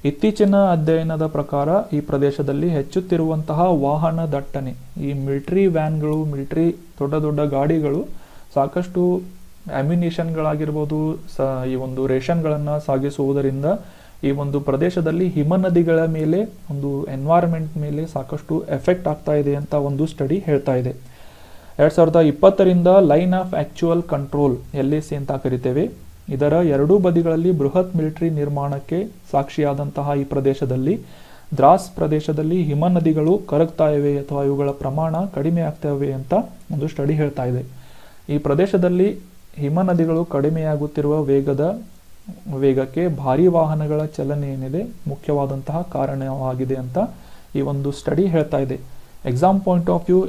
ಇತ್ತೀಚಿನ ಅಧ್ಯಯನದ ಪ್ರಕಾರ ಈ ಪ್ರದೇಶದಲ್ಲಿ ಹೆಚ್ಚುತ್ತಿರುವಂತಹ ವಾಹನ ದಟ್ಟಣೆ, ಈ ಮಿಲಿಟರಿ ವ್ಯಾನ್ಗಳು, ಮಿಲಿಟರಿ ದೊಡ್ಡ ದೊಡ್ಡ ಗಾಡಿಗಳು ಸಾಕಷ್ಟು ಅಮ್ಯುನಿಷನ್ಗಳಾಗಿರ್ಬೋದು, ಈ ಒಂದು ರೇಷನ್ಗಳನ್ನು ಸಾಗಿಸುವುದರಿಂದ ಈ ಒಂದು ಪ್ರದೇಶದಲ್ಲಿ ಹಿಮನದಿಗಳ ಮೇಲೆ, ಒಂದು ಎನ್ವೈರನ್ಮೆಂಟ್ ಮೇಲೆ ಸಾಕಷ್ಟು ಎಫೆಕ್ಟ್ ಆಗ್ತಾ ಇದೆ ಅಂತ ಒಂದು ಸ್ಟಡಿ ಹೇಳ್ತಾ ಇದೆ. 2020ರಿಂದ line of actual control LAC ಅಂತ ಕರಿತೇವೆ. ಇದರ ಎರಡೂ ಬದಿಗಳಲ್ಲಿ ಬೃಹತ್ ಮಿಲಿಟರಿ ನಿರ್ಮಾಣಕ್ಕೆ ಸಾಕ್ಷಿಯಾದಂತಹ ಈ ಪ್ರದೇಶದಲ್ಲಿ, ದ್ರಾಸ್ ಪ್ರದೇಶದಲ್ಲಿ ಹಿಮನದಿಗಳು ಕರಗ್ತಾ ಇವೆ ಅಥವಾ ಇವುಗಳ ಪ್ರಮಾಣ ಕಡಿಮೆ ಆಗ್ತವೆ ಅಂತ ಒಂದು ಸ್ಟಡಿ ಹೇಳ್ತಾ ಇದೆ. ಈ ಪ್ರದೇಶದಲ್ಲಿ ಹಿಮನದಿಗಳು ಕಡಿಮೆಯಾಗುತ್ತಿರುವ ವೇಗಕ್ಕೆ ಭಾರೀ ವಾಹನಗಳ ಚಲನೆ ಏನಿದೆ ಮುಖ್ಯವಾದಂತಹ ಕಾರಣವಾಗಿದೆ ಅಂತ ಈ ಒಂದು ಸ್ಟಡಿ ಹೇಳ್ತಾ ಇದೆ. Exam point of view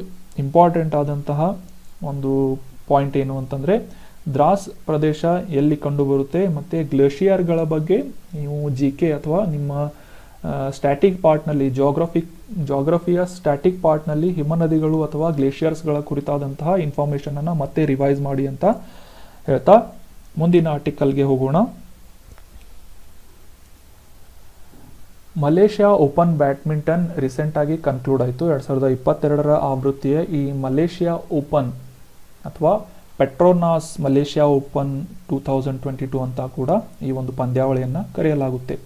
important ಆದಂತಹ ಒಂದು ಪಾಯಿಂಟ್ ಏನು ಅಂತಂದರೆ, ದ್ರಾಸ್ ಪ್ರದೇಶ ಎಲ್ಲಿ ಕಂಡುಬರುತ್ತೆ ಮತ್ತು ಗ್ಲೇಷಿಯರ್ಗಳ ಬಗ್ಗೆ ನೀವು GK ಅಥವಾ ನಿಮ್ಮ ಸ್ಟ್ಯಾಟಿಕ್ ಪಾರ್ಟ್ನಲ್ಲಿ, ಜಾಗ್ರಫಿಯ ಸ್ಟ್ಯಾಟಿಕ್ ಪಾರ್ಟ್ನಲ್ಲಿ ಹಿಮನದಿಗಳು ಅಥವಾ ಗ್ಲೇಷಿಯರ್ಸ್ಗಳ ಕುರಿತಾದಂತಹ ಇನ್ಫಾರ್ಮೇಷನನ್ನು ಮತ್ತೆ ರಿವೈಸ್ ಮಾಡಿ ಅಂತ ಹೇಳ್ತಾ ಮುಂದಿನ ಆರ್ಟಿಕಲ್ಗೆ ಹೋಗೋಣ. ಮಲೇಷ್ಯಾ ಓಪನ್ ಬ್ಯಾಡ್ಮಿಂಟನ್ ರೀಸೆಂಟಾಗಿ ಕನ್ಕ್ಲೂಡ್ ಆಯಿತು. 2022ರ ಆವೃತ್ತಿಯ ಈ ಮಲೇಷ್ಯಾ ಓಪನ್ ಅಥವಾ ಪೆಟ್ರೋನಾಸ್ ಮಲೇಷ್ಯಾ ಓಪನ್ 2022 ಅಂತ ಕೂಡ ಈ ಒಂದು ಪಂದ್ಯಾವಳಿಯನ್ನು ಕರೆಯಲಾಗುತ್ತೆ.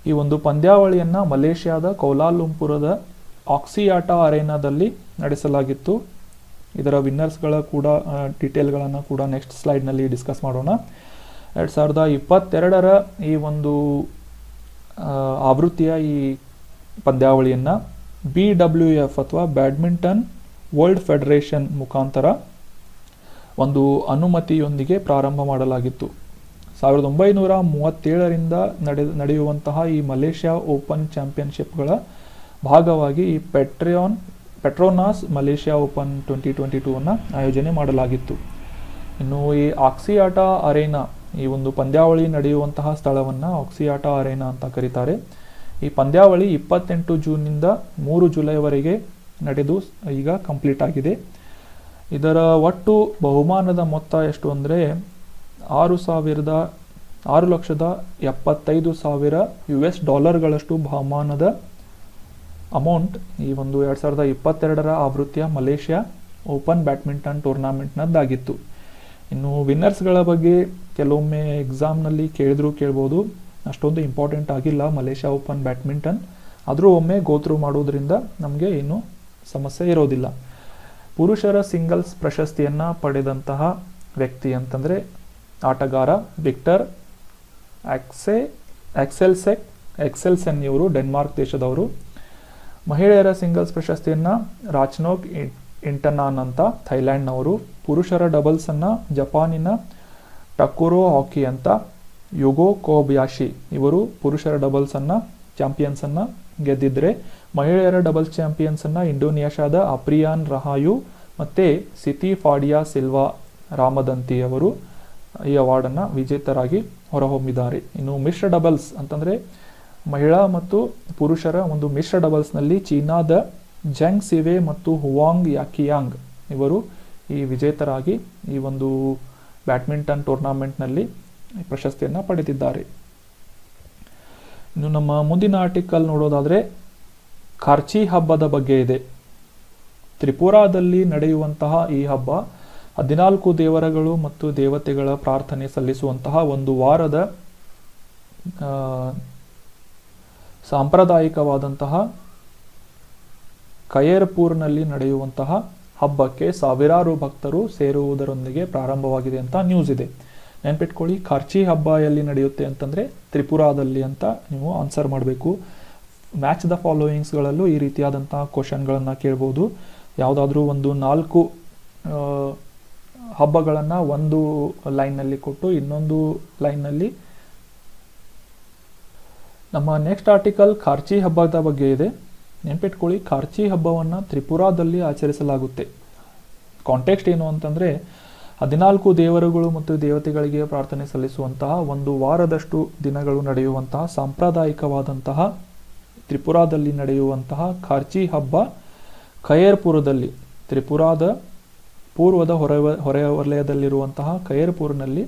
ಈ ಒಂದು ಪಂದ್ಯಾವಳಿಯನ್ನು ಮಲೇಷ್ಯಾದ ಕೌಲಾಲಂಪುರದ ಆಕ್ಸಿಯಾಟಾ ಅರೇನಾದಲ್ಲಿ ನಡೆಸಲಾಗಿತ್ತು. ಇದರ ವಿನ್ನರ್ಸ್ಗಳ ಕೂಡ ಡೀಟೇಲ್ಗಳನ್ನು ಕೂಡ ನೆಕ್ಸ್ಟ್ ಸ್ಲೈಡ್ನಲ್ಲಿ ಡಿಸ್ಕಸ್ ಮಾಡೋಣ. 2022ರ ಈ ಒಂದು ಆವೃತ್ತಿಯ ಈ ಪಂದ್ಯಾವಳಿಯನ್ನು BWF ಅಥವಾ ಬ್ಯಾಡ್ಮಿಂಟನ್ ವರ್ಲ್ಡ್ ಫೆಡರೇಷನ್ ಮುಖಾಂತರ ಒಂದು ಅನುಮತಿಯೊಂದಿಗೆ ಪ್ರಾರಂಭ ಮಾಡಲಾಗಿತ್ತು. 1937ರಿಂದ ನಡೆಯುವಂತಹ ಈ ಮಲೇಷ್ಯಾ ಓಪನ್ ಚಾಂಪಿಯನ್ಶಿಪ್ಗಳ ಭಾಗವಾಗಿ ಈ ಪೆಟ್ರೋನಾಸ್ ಮಲೇಷ್ಯಾ ಓಪನ್ 2022 ಆಯೋಜನೆ ಮಾಡಲಾಗಿತ್ತು. ಇನ್ನು ಈ ಆಕ್ಸಿಯಾಟಾ ಅರೇನಾ, ಈ ಒಂದು ಪಂದ್ಯಾವಳಿ ನಡೆಯುವಂತಹ ಸ್ಥಳವನ್ನು ಆಕ್ಸಿಯಾಟಾ ಅರೇನಾ ಅಂತ ಕರೀತಾರೆ. ಈ ಪಂದ್ಯಾವಳಿ 28 ಜೂನ್ನಿಂದ 3 ಜುಲೈವರೆಗೆ ನಡೆದು ಈಗ ಕಂಪ್ಲೀಟ್ ಆಗಿದೆ. ಇದರ ಒಟ್ಟು ಬಹುಮಾನದ ಮೊತ್ತ ಎಷ್ಟು ಅಂದರೆ $6,75,000 US ಬಹುಮಾನದ ಅಮೌಂಟ್ ಈ ಒಂದು 2022ರ ಆವೃತ್ತಿಯ ಮಲೇಷ್ಯಾ ಓಪನ್ ಬ್ಯಾಡ್ಮಿಂಟನ್ ಟೂರ್ನಾಮೆಂಟ್ನದ್ದಾಗಿತ್ತು. ಇನ್ನು ವಿನ್ನರ್ಸ್ಗಳ ಬಗ್ಗೆ ಕೆಲವೊಮ್ಮೆ ಎಕ್ಸಾಮ್ನಲ್ಲಿ ಕೇಳ್ಬೋದು, ಅಷ್ಟೊಂದು ಇಂಪಾರ್ಟೆಂಟ್ ಆಗಿಲ್ಲ ಮಲೇಷ್ಯಾ ಓಪನ್ ಬ್ಯಾಡ್ಮಿಂಟನ್, ಆದರೂ ಒಮ್ಮೆ ಗೋತ್ರು ಮಾಡೋದ್ರಿಂದ ನಮಗೆ ಏನು ಸಮಸ್ಯೆ ಇರೋದಿಲ್ಲ. ಪುರುಷರ ಸಿಂಗಲ್ಸ್ ಪ್ರಶಸ್ತಿಯನ್ನು ಪಡೆದಂತಹ ವ್ಯಕ್ತಿ ಅಂತಂದರೆ ಆಟಗಾರ ವಿಕ್ಟರ್ ಎಕ್ಸೆಲ್ಸೆನ್ ಇವರು ಡೆನ್ಮಾರ್ಕ್ ದೇಶದವರು. ಮಹಿಳೆಯರ ಸಿಂಗಲ್ಸ್ ಪ್ರಶಸ್ತಿಯನ್ನು ರಾಚ್ನೋಕ್ ಇಂಟನಾನ್ ಅಂತ ಥೈಲ್ಯಾಂಡ್ನವರು. ಪುರುಷರ ಡಬಲ್ಸನ್ನು ಜಪಾನಿನ ಟಕುರೋ ಹಾಕಿ ಅಂತ ಯುಗೋ ಕೋಬ್ಯಾಶಿ ಇವರು ಪುರುಷರ ಡಬಲ್ಸನ್ನು ಚಾಂಪಿಯನ್ಸನ್ನು ಗೆದ್ದಿದ್ರೆ, ಮಹಿಳೆಯರ ಡಬಲ್ಸ್ ಚಾಂಪಿಯನ್ಸನ್ನು ಇಂಡೋನೇಷ್ಯಾದ ಅಪ್ರಿಯಾನ್ ರಹಾಯು ಮತ್ತು ಸಿತಿ ಫಾಡಿಯಾ ಸಿಲ್ವಾ ರಾಮದಂತಿ ಅವರು ಈ ಅವಾರ್ಡನ್ನು ವಿಜೇತರಾಗಿ ಹೊರಹೊಮ್ಮಿದ್ದಾರೆ. ಇನ್ನು ಮಿಶ್ರ ಡಬಲ್ಸ್ ಅಂತಂದರೆ ಮಹಿಳಾ ಮತ್ತು ಪುರುಷರ ಒಂದು ಮಿಶ್ರ ಡಬಲ್ಸ್ನಲ್ಲಿ ಚೀನಾದ ಜೆಂಗ್ ಸಿವೆ ಮತ್ತು ಹುವಾಂಗ್ ಯಾಕಿಯಾಂಗ್ ಇವರು ಈ ವಿಜೇತರಾಗಿ ಈ ಒಂದು ಬ್ಯಾಡ್ಮಿಂಟನ್ ಟೂರ್ನಾಮೆಂಟ್ನಲ್ಲಿ ಪ್ರಶಸ್ತಿಯನ್ನು ಪಡೆದಿದ್ದಾರೆ. ಇನ್ನು ನಮ್ಮ ಮುಂದಿನ ಆರ್ಟಿಕಲ್ ನೋಡೋದಾದರೆ ಖಾರ್ಚಿ ಹಬ್ಬದ ಬಗ್ಗೆ ಇದೆ. ತ್ರಿಪುರಾದಲ್ಲಿ ನಡೆಯುವಂತಹ ಈ ಹಬ್ಬ 14 ದೇವರುಗಳು ಮತ್ತು ದೇವತೆಗಳ ಪ್ರಾರ್ಥನೆ ಸಲ್ಲಿಸುವಂತಹ ಒಂದು ವಾರದ ಸಾಂಪ್ರದಾಯಿಕವಾದಂತಹ ಕಯೇರ್ಪುರ್ನಲ್ಲಿ ನಡೆಯುವಂತಹ ಹಬ್ಬಕ್ಕೆ ಸಾವಿರಾರು ಭಕ್ತರು ಸೇರುವುದರೊಂದಿಗೆ ಪ್ರಾರಂಭವಾಗಿದೆ ಅಂತ ನ್ಯೂಸ್ ಇದೆ. ನೆನ್ಪಿಟ್ಕೊಳ್ಳಿ, ಖಾರ್ಚಿ ಹಬ್ಬ ಎಲ್ಲಿ ನಡೆಯುತ್ತೆ ಅಂತಂದರೆ ತ್ರಿಪುರಾದಲ್ಲಿ ಅಂತ ನೀವು ಆನ್ಸರ್ ಮಾಡಬೇಕು. ಮ್ಯಾಚ್ ದ ಫಾಲೋಯಿಂಗ್ಸ್ಗಳಲ್ಲೂ ಈ ರೀತಿಯಾದಂತಹ ಕ್ವಶನ್ಗಳನ್ನು ಕೇಳ್ಬೋದು. ಯಾವುದಾದ್ರೂ ಒಂದು 4 ಹಬ್ಬಗಳನ್ನು ಒಂದು ಲೈನ್ನಲ್ಲಿ ಕೊಟ್ಟು ಇನ್ನೊಂದು ಲೈನ್ನಲ್ಲಿ. ನಮ್ಮ ನೆಕ್ಸ್ಟ್ ಆರ್ಟಿಕಲ್ ಖಾರ್ಚಿ ಹಬ್ಬದ ಬಗ್ಗೆ ಇದೆ. ನೆನ್ಪಿಟ್ಕೊಳ್ಳಿ, ಖಾರ್ಚಿ ಹಬ್ಬವನ್ನು ತ್ರಿಪುರಾದಲ್ಲಿ ಆಚರಿಸಲಾಗುತ್ತೆ. ಕಾಂಟೆಕ್ಸ್ಟ್ ಏನು ಅಂತಂದರೆ 14 ದೇವರುಗಳು ಮತ್ತು ದೇವತೆಗಳಿಗೆ ಪ್ರಾರ್ಥನೆ ಸಲ್ಲಿಸುವಂತಹ ಒಂದು ವಾರದಷ್ಟು ದಿನಗಳು ನಡೆಯುವಂತಹ ಸಾಂಪ್ರದಾಯಿಕವಾದಂತಹ ತ್ರಿಪುರಾದಲ್ಲಿ ನಡೆಯುವಂತಹ ಖಾರ್ಚಿ ಹಬ್ಬ ಖಯೇರ್ಪುರದಲ್ಲಿ, ತ್ರಿಪುರಾದ ಪೂರ್ವದ ಹೊರವಲಯದಲ್ಲಿರುವಂತಹ ಖಯೇರ್ಪುರ್ನಲ್ಲಿ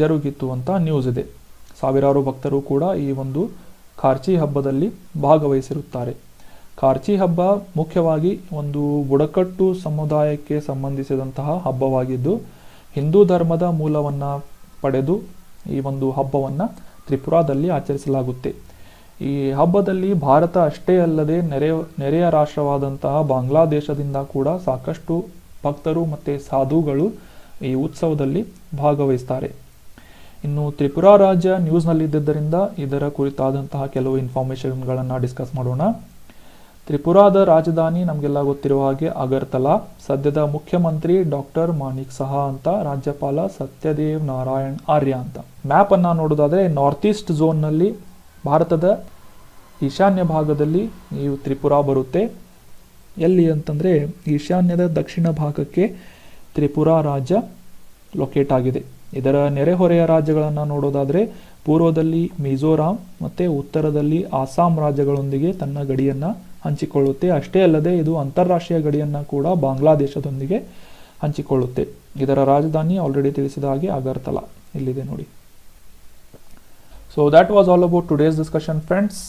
ಜರುಗಿತ್ತು ಅಂತ ನ್ಯೂಸ್ ಇದೆ. ಸಾವಿರಾರು ಭಕ್ತರು ಕೂಡ ಈ ಒಂದು ಖಾರ್ಚಿ ಹಬ್ಬದಲ್ಲಿ ಭಾಗವಹಿಸಿರುತ್ತಾರೆ. ಖಾರ್ಚಿ ಹಬ್ಬ ಮುಖ್ಯವಾಗಿ ಒಂದು ಬುಡಕಟ್ಟು ಸಮುದಾಯಕ್ಕೆ ಸಂಬಂಧಿಸಿದಂತಹ ಹಬ್ಬವಾಗಿದ್ದು, ಹಿಂದೂ ಧರ್ಮದ ಮೂಲವನ್ನು ಪಡೆದು ಈ ಒಂದು ಹಬ್ಬವನ್ನು ತ್ರಿಪುರಾದಲ್ಲಿ ಆಚರಿಸಲಾಗುತ್ತೆ. ಈ ಹಬ್ಬದಲ್ಲಿ ಭಾರತ ಅಷ್ಟೇ ಅಲ್ಲದೆ ನೆರೆಯ ರಾಷ್ಟ್ರವಾದಂತಹ ಬಾಂಗ್ಲಾದೇಶದಿಂದ ಕೂಡ ಸಾಕಷ್ಟು ಭಕ್ತರು ಮತ್ತು ಸಾಧುಗಳು ಈ ಉತ್ಸವದಲ್ಲಿ ಭಾಗವಹಿಸ್ತಾರೆ. ಇನ್ನು ತ್ರಿಪುರಾ ರಾಜ್ಯ ನ್ಯೂಸ್ನಲ್ಲಿದ್ದರಿಂದ ಇದರ ಕುರಿತಾದಂತಹ ಕೆಲವು ಇನ್ಫಾರ್ಮೇಷನ್ಗಳನ್ನು ಡಿಸ್ಕಸ್ ಮಾಡೋಣ. ತ್ರಿಪುರಾದ ರಾಜಧಾನಿ ನಮಗೆಲ್ಲ ಗೊತ್ತಿರುವ ಹಾಗೆ ಅಗರ್ತಲಾ. ಸದ್ಯದ ಮುಖ್ಯಮಂತ್ರಿ ಡಾಕ್ಟರ್ ಮಾಣಿಕ್ ಸಹಾ ಅಂತ, ರಾಜ್ಯಪಾಲ ಸತ್ಯದೇವ್ ನಾರಾಯಣ್ ಆರ್ಯ ಅಂತ. ಮ್ಯಾಪ್ ಅನ್ನು ನೋಡೋದಾದ್ರೆ ನಾರ್ತ್ ಈಸ್ಟ್ ಝೋನ್ನಲ್ಲಿ ಭಾರತದ ಈಶಾನ್ಯ ಭಾಗದಲ್ಲಿ ಈ ತ್ರಿಪುರಾ ಬರುತ್ತೆ. ಎಲ್ಲಿ ಅಂತಂದರೆ ಈಶಾನ್ಯದ ದಕ್ಷಿಣ ಭಾಗಕ್ಕೆ ತ್ರಿಪುರಾ ರಾಜ್ಯ ಲೊಕೇಟ್ ಆಗಿದೆ. ಇದರ ನೆರೆಹೊರೆಯ ರಾಜ್ಯಗಳನ್ನು ನೋಡೋದಾದರೆ ಪೂರ್ವದಲ್ಲಿ ಮಿಜೋರಾಂ ಮತ್ತು ಉತ್ತರದಲ್ಲಿ ಆಸಾಂ ರಾಜ್ಯಗಳೊಂದಿಗೆ ತನ್ನ ಗಡಿಯನ್ನು ಹಂಚಿಕೊಳ್ಳುತ್ತೆ. ಅಷ್ಟೇ ಅಲ್ಲದೆ ಇದು ಅಂತಾರಾಷ್ಟ್ರೀಯ ಗಡಿಯನ್ನು ಕೂಡ ಬಾಂಗ್ಲಾದೇಶದೊಂದಿಗೆ ಹಂಚಿಕೊಳ್ಳುತ್ತೆ. ಇದರ ರಾಜಧಾನಿ ಆಲ್ರೆಡಿ ತಿಳಿಸಿದ ಹಾಗೆ ಅಗರ್ತಲಾ ಇಲ್ಲಿದೆ ನೋಡಿ. So that was all about today's discussion friends.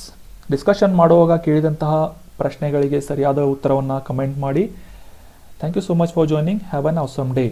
Discussion ಮಾಡುವಾಗ ಕೇಳಿದಂತಹ ಪ್ರಶ್ನೆಗಳಿಗೆ ಸರಿಯಾದ ಉತ್ತರವನ್ನು ಕಮೆಂಟ್ ಮಾಡಿ. Thank you so much for joining. Have an awesome day.